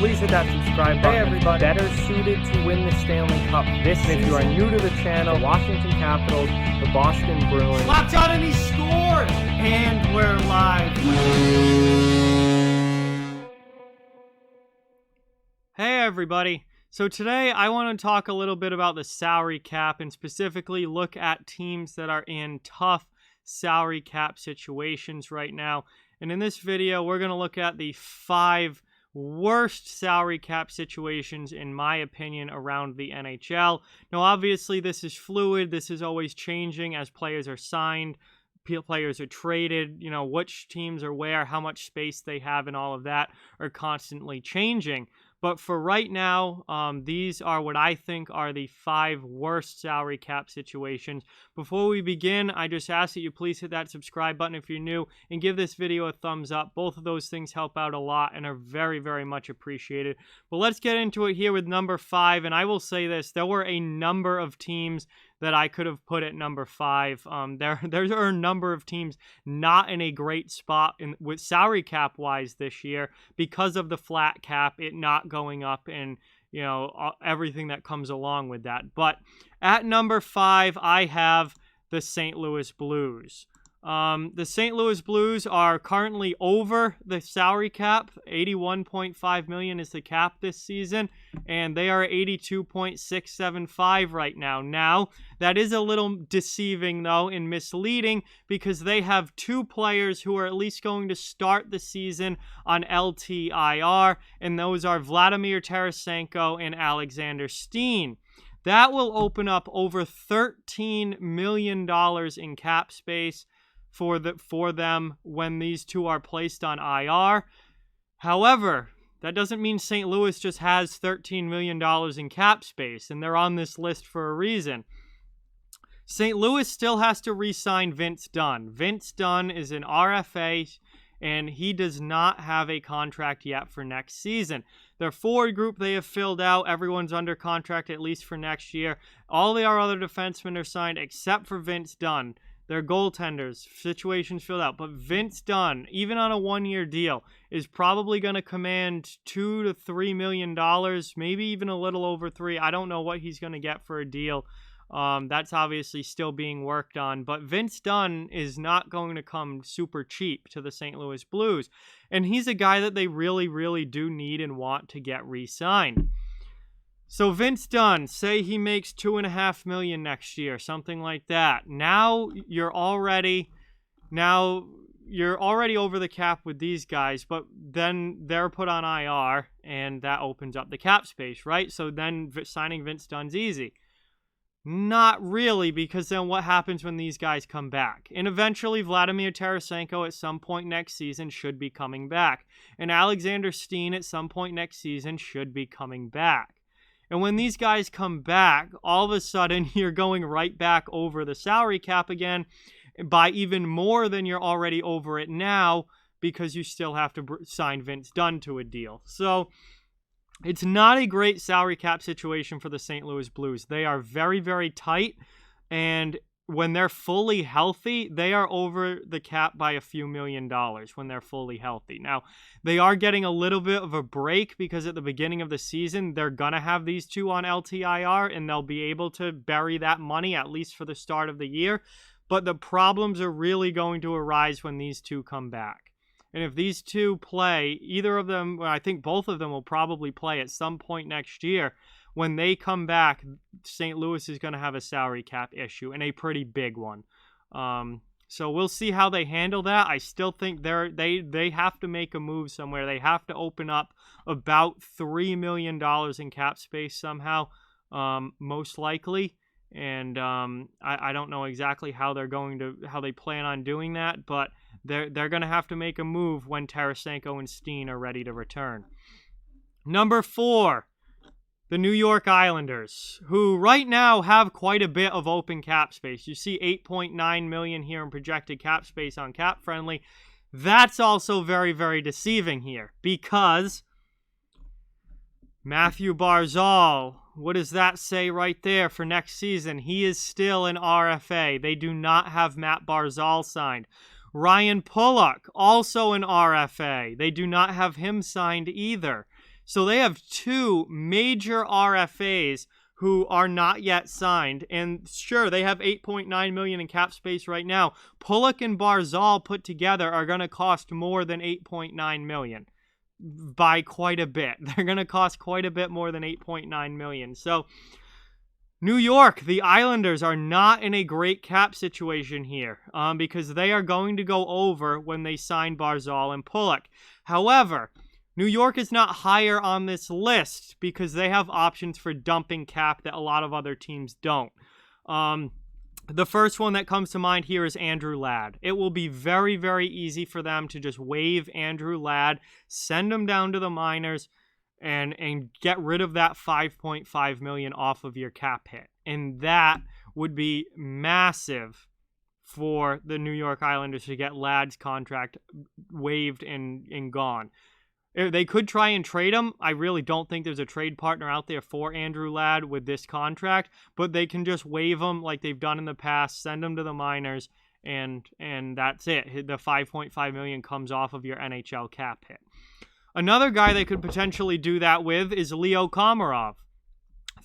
please hit that subscribe button. Hey everybody, better suited to win the Stanley Cup this season. If you are new to the channel, Washington Capitals, the Boston Bruins. Lockdown and he scored! And we're live. Hey everybody. So today I want to talk a little bit about the salary cap and specifically look at teams that are in tough salary cap situations right now. And in this video, we're going to look at the 5 worst salary cap situations, in my opinion, around the NHL. Now, obviously, this is fluid. This is always changing as players are signed, players are traded, which teams are where, how much space they have, and all of that are constantly changing. But for right now, these are what I think are the 5 worst salary cap situations. Before we begin, I just ask that you please hit that subscribe button if you're new and give this video a thumbs up. Both of those things help out a lot and are very, very much appreciated. But let's get into it here with number 5. And I will say this, there were a number of teams that I could have put at number 5. There are a number of teams not in a great spot with salary cap wise this year because of the flat cap, it not going up, and everything that comes along with that. But at number 5, I have the St. Louis Blues. The St. Louis Blues are currently over the salary cap. $81.5 million is the cap this season, and they are $82.675 right now. Now, that is a little deceiving, though, and misleading, because they have 2 players who are at least going to start the season on LTIR, and those are Vladimir Tarasenko and Alexander Steen. That will open up over $13 million in cap space for them when these 2 are placed on IR. However, that doesn't mean St. Louis just has $13 million in cap space, and they're on this list for a reason. St. Louis still has to re-sign Vince Dunn. Vince Dunn is an RFA, and he does not have a contract yet for next season. Their forward group they have filled out. Everyone's under contract at least for next year. All the other defensemen are signed except for Vince Dunn. Their goaltenders, situations filled out. But Vince Dunn, even on a 1-year deal, is probably going to command $2 to $3 million, maybe even a little over 3. I don't know what he's going to get for a deal. That's obviously still being worked on. But Vince Dunn is not going to come super cheap to the St. Louis Blues. And he's a guy that they really, really do need and want to get re-signed. So Vince Dunn, say he makes $2.5 million next year, something like that. Now you're already over the cap with these guys, but then they're put on IR, and that opens up the cap space, right? So then signing Vince Dunn's easy. Not really, because then what happens when these guys come back? And eventually Vladimir Tarasenko at some point next season should be coming back. And Alexander Steen at some point next season should be coming back. And when these guys come back, all of a sudden you're going right back over the salary cap again by even more than you're already over it now, because you still have to sign Vince Dunn to a deal. So it's not a great salary cap situation for the St. Louis Blues. They are very, very tight, and when they're fully healthy, they are over the cap by a few $1 million when they're fully healthy. Now, they are getting a little bit of a break because at the beginning of the season, they're going to have these 2 on LTIR, and they'll be able to bury that money at least for the start of the year. But the problems are really going to arise when these 2 come back. And if these 2 play, either of them, well, I think both of them will probably play at some point next year. When they come back, St. Louis is going to have a salary cap issue, and a pretty big one. So we'll see how they handle that. I still think they have to make a move somewhere. They have to open up about $3 million in cap space somehow, most likely. And I don't know exactly how they plan on doing that, but they're going to have to make a move when Tarasenko and Steen are ready to return. Number 4. The New York Islanders, who right now have quite a bit of open cap space. You see $8.9 million here in projected cap space on Cap Friendly. That's also very, very deceiving here, because Matthew Barzal, what does that say right there for next season? He is still an RFA. They do not have Matt Barzal signed. Ryan Pulock, also an RFA. They do not have him signed either. So they have two major RFAs who are not yet signed. And sure, they have $8.9 million in cap space right now. Pulock and Barzal put together are going to cost more than $8.9 million by quite a bit. They're going to cost quite a bit more than $8.9 million. So New York, the Islanders are not in a great cap situation here because they are going to go over when they sign Barzal and Pulock. However, New York is not higher on this list because they have options for dumping cap that a lot of other teams don't. The first one that comes to mind here is Andrew Ladd. It will be very, very easy for them to just waive Andrew Ladd, send him down to the minors, and get rid of that $5.5 million off of your cap hit. And that would be massive for the New York Islanders to get Ladd's contract waived and gone. They could try and trade him. I really don't think there's a trade partner out there for Andrew Ladd with this contract, but they can just waive him like they've done in the past, send him to the minors, and that's it. The $5.5 million comes off of your NHL cap hit. Another guy they could potentially do that with is Leo Komarov.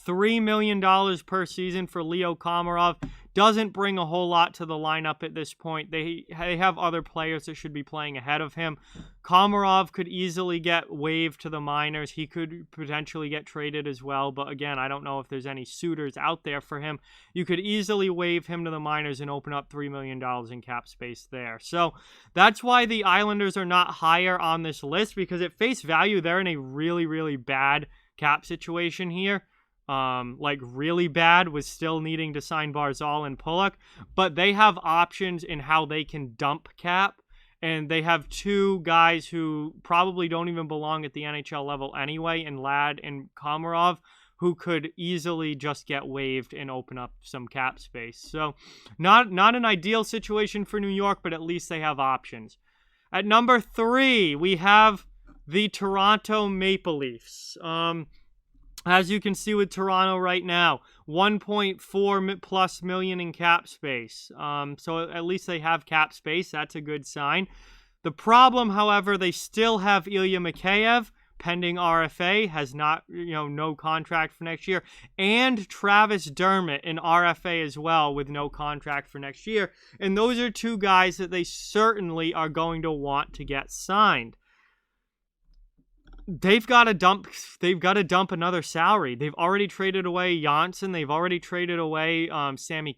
$3 million per season for Leo Komarov doesn't bring a whole lot to the lineup at this point. They have other players that should be playing ahead of him. Komarov could easily get waived to the minors. He could potentially get traded as well, but again, I don't know if there's any suitors out there for him. You could easily waive him to the minors and open up $3 million in cap space there. So that's why the Islanders are not higher on this list, because at face value, they're in a really, really bad cap situation here. Like really bad, with still needing to sign Barzal and Pulock, but they have options in how they can dump cap, and they have two guys who probably don't even belong at the NHL level anyway, in Ladd and Komarov, who could easily just get waived and open up some cap space. So not an ideal situation for New York, but at least they have options. At number 3, we have the Toronto Maple Leafs. As you can see with Toronto right now, 1.4 plus million in cap space. So at least they have cap space. That's a good sign. The problem, however, they still have Ilya Mikheyev, pending RFA, has not, no contract for next year, and Travis Dermott, an RFA as well, with no contract for next year. And those are two guys that they certainly are going to want to get signed. They've got to dump another salary. They've already traded away Janssen. They've already traded away Kasperi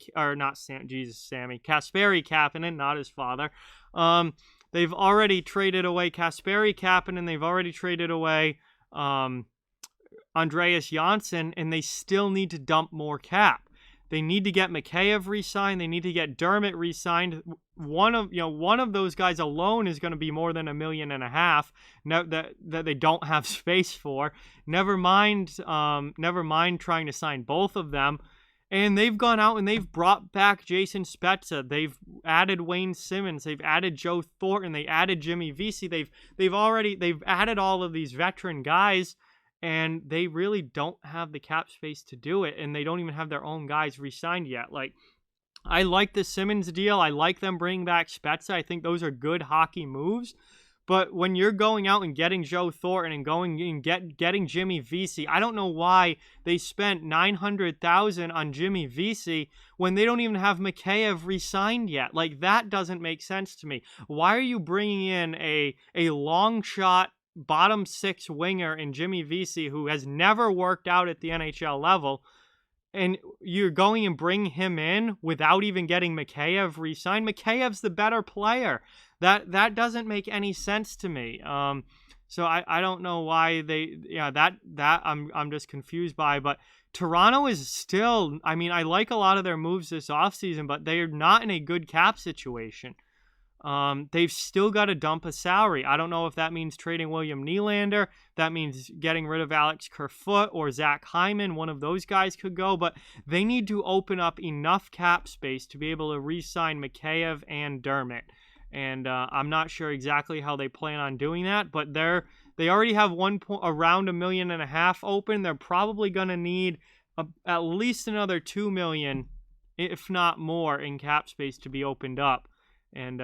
Kapanen, not his father. They've already traded away Kasperi Kapanen. They've already traded away Andreas Janssen, and they still need to dump more cap. They need to get Mikheyev re-signed. They need to get Dermott re-signed. One of those guys alone is going to be more than $1.5 million. That they don't have space for. Never mind trying to sign both of them. And they've gone out and they've brought back Jason Spezza. They've added Wayne Simmons. They've added Joe Thornton. They added Jimmy Vesey. They've added all of these veteran guys. And they really don't have the cap space to do it, and they don't even have their own guys re-signed yet. Like, I like the Simmons deal. I like them bringing back Spezza. I think those are good hockey moves. But when you're going out and getting Joe Thornton and going and getting Jimmy Vesey, I don't know why they spent $900,000 on Jimmy Vesey when they don't even have Mikheyev re-signed yet. Like, that doesn't make sense to me. Why are you bringing in a long shot bottom 6 winger in Jimmy Vesey, who has never worked out at the NHL level, and you're going and bring him in without even getting Mikheyev re-signed? Mikheyev's the better player. That doesn't make any sense to me. So I don't know why I'm just confused by. But Toronto is still, I like a lot of their moves this offseason, but they're not in a good cap situation. They've still got to dump a salary. I don't know if that means trading William Nylander. That means getting rid of Alex Kerfoot or Zach Hyman. One of those guys could go, but they need to open up enough cap space to be able to re-sign Mikheyev and Dermott. And I'm not sure exactly how they plan on doing that, but they already have around $1.5 million open. They're probably going to need at least another $2 million, if not more, in cap space to be opened up. And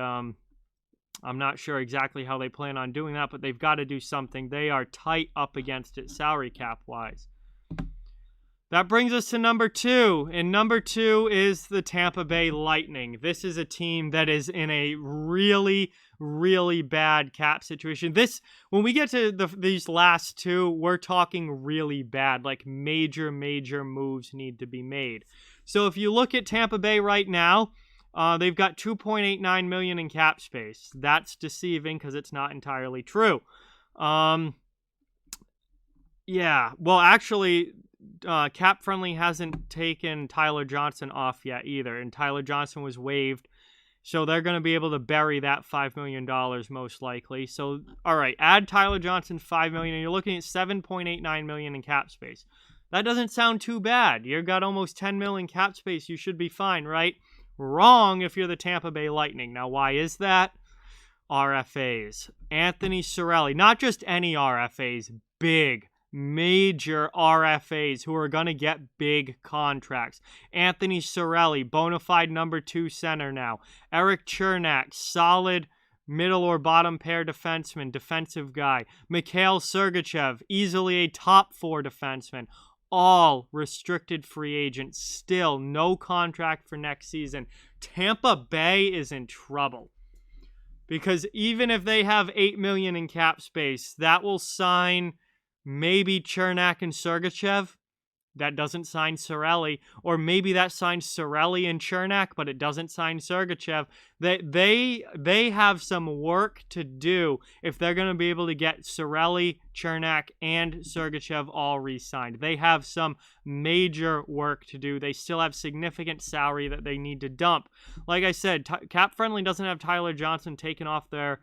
I'm not sure exactly how they plan on doing that, but they've got to do something. They are tight up against it salary cap-wise. That brings us to number 2, and number 2 is the Tampa Bay Lightning. This is a team that is in a really, really bad cap situation. When we get to these last 2, we're talking really bad, like major moves need to be made. So if you look at Tampa Bay right now, they've got $2.89 million in cap space. That's deceiving because it's not entirely true. Yeah, well, actually, Cap Friendly hasn't taken Tyler Johnson off yet either, and Tyler Johnson was waived, so they're going to be able to bury that $5 million most likely. So, all right, add Tyler Johnson $5 million, and you're looking at $7.89 million in cap space. That doesn't sound too bad. You've got almost $10 million cap space. You should be fine, right? Wrong if you're the Tampa Bay Lightning. Now, why is that? RFAs. Anthony Cirelli. Not just any RFAs. Big, major RFAs who are going to get big contracts. Anthony Cirelli, bona fide number 2 center now. Eric Chernak, solid middle or bottom pair defenseman, defensive guy. Mikhail Sergachev, easily a top 4 defenseman. All restricted free agents. Still no contract for next season. Tampa Bay is in trouble. Because even if they have $8 million in cap space, that will sign maybe Chernak and Sergachev. That doesn't sign Cirelli. Or maybe that signs Cirelli and Chernak, but it doesn't sign Sergachev. They have some work to do if they're going to be able to get Cirelli, Chernak, and Sergachev all re-signed. They have some major work to do. They still have significant salary that they need to dump. Like I said, Cap Friendly doesn't have Tyler Johnson taken off their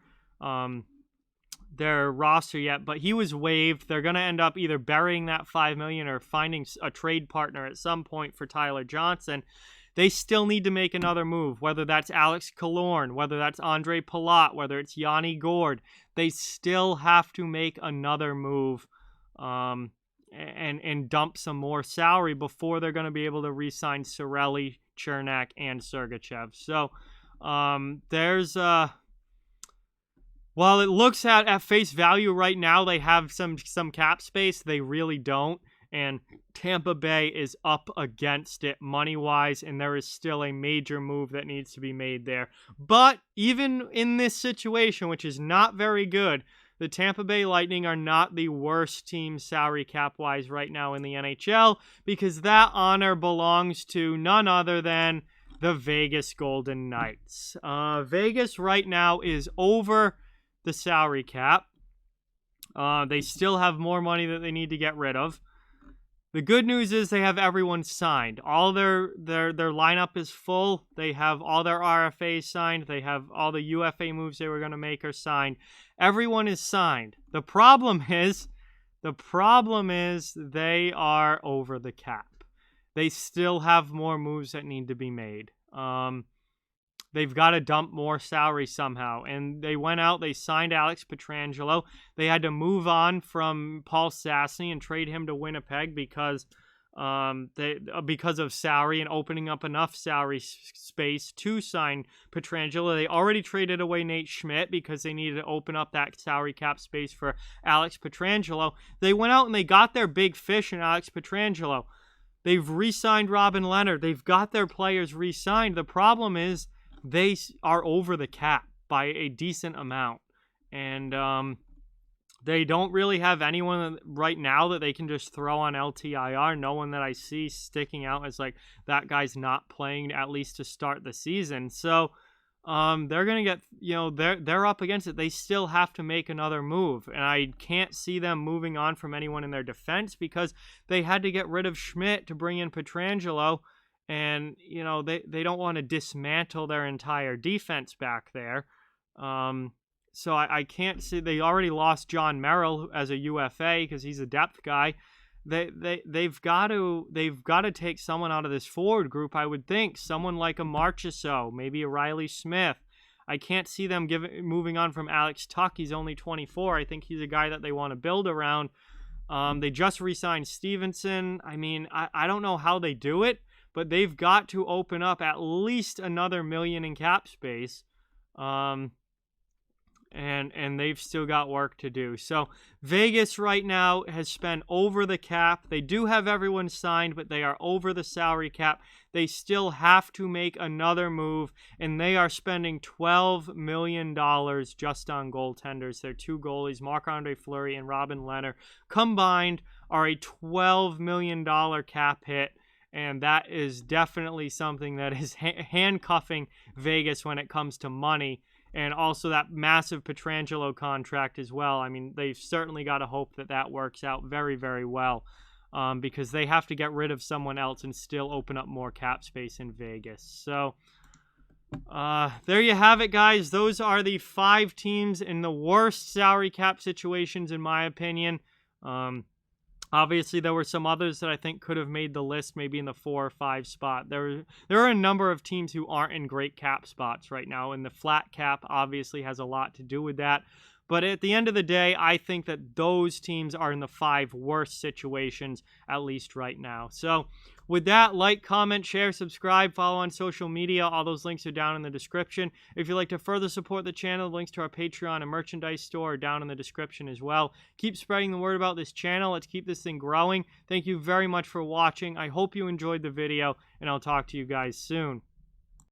roster yet, but he was waived. They're going to end up either burying that $5 million or finding a trade partner at some point for Tyler Johnson. They still need to make another move, whether that's Alex Killorn, whether that's Andre Palat, whether it's Yanni Gourde. They still have to make another move and dump some more salary before they're going to be able to re-sign Cirelli, Chernak, and Sergachev. So there's while it looks at face value right now, they have some cap space, they really don't. And Tampa Bay is up against it money-wise, and there is still a major move that needs to be made there. But even in this situation, which is not very good, the Tampa Bay Lightning are not the worst team salary cap-wise right now in the NHL, because that honor belongs to none other than the Vegas Golden Knights. Vegas right now is over the salary cap. They still have more money that they need to get rid of. The good news is they have everyone signed. All their lineup is full. They have all their RFAs signed. They have all the UFA moves they were going to make are signed. Everyone is signed. The problem is they are over the cap. They still have more moves that need to be made. They've got to dump more salary somehow. And they went out, they signed Alex Pietrangelo. They had to move on from Paul Stastny and trade him to Winnipeg because of salary and opening up enough salary space to sign Pietrangelo. They already traded away Nate Schmidt because they needed to open up that salary cap space for Alex Pietrangelo. They went out and they got their big fish in Alex Pietrangelo. They've re-signed Robin Leonard. They've got their players re-signed. The problem is they are over the cap by a decent amount. And they don't really have anyone right now that they can just throw on LTIR. No one that I see sticking out as like, that guy's not playing at least to start the season. So they're going to get, they're up against it. They still have to make another move. And I can't see them moving on from anyone in their defense because they had to get rid of Schmidt to bring in Pietrangelo. And, they don't want to dismantle their entire defense back there. So I can't see. They already lost John Merrill as a UFA because he's a depth guy. They've got to take someone out of this forward group, I would think. Someone like a Marchessault, maybe a Riley Smith. I can't see them moving on from Alex Tuch. He's only 24. I think he's a guy that they want to build around. They just re-signed Stevenson. I mean, I don't know how they do it, but they've got to open up at least another $1 million in cap space. and they've still got work to do. So Vegas right now has spent over the cap. They do have everyone signed, but they are over the salary cap. They still have to make another move, and they are spending $12 million just on goaltenders. Their two goalies, Marc-Andre Fleury and Robin Lehner, combined are a $12 million cap hit. And that is definitely something that is handcuffing Vegas when it comes to money. And also that massive Pietrangelo contract as well. I mean, they've certainly got to hope that that works out very, very well, because they have to get rid of someone else and still open up more cap space in Vegas. So there you have it, guys. Those are the 5 teams in the worst salary cap situations, in my opinion. Obviously, there were some others that I think could have made the list, maybe in the 4 or 5 spot. There are a number of teams who aren't in great cap spots right now, and the flat cap obviously has a lot to do with that. But at the end of the day, I think that those teams are in the 5 worst situations, at least right now. So with that, like, comment, share, subscribe, follow on social media. All those links are down in the description. If you'd like to further support the channel, the links to our Patreon and merchandise store are down in the description as well. Keep spreading the word about this channel. Let's keep this thing growing. Thank you very much for watching. I hope you enjoyed the video, and I'll talk to you guys soon.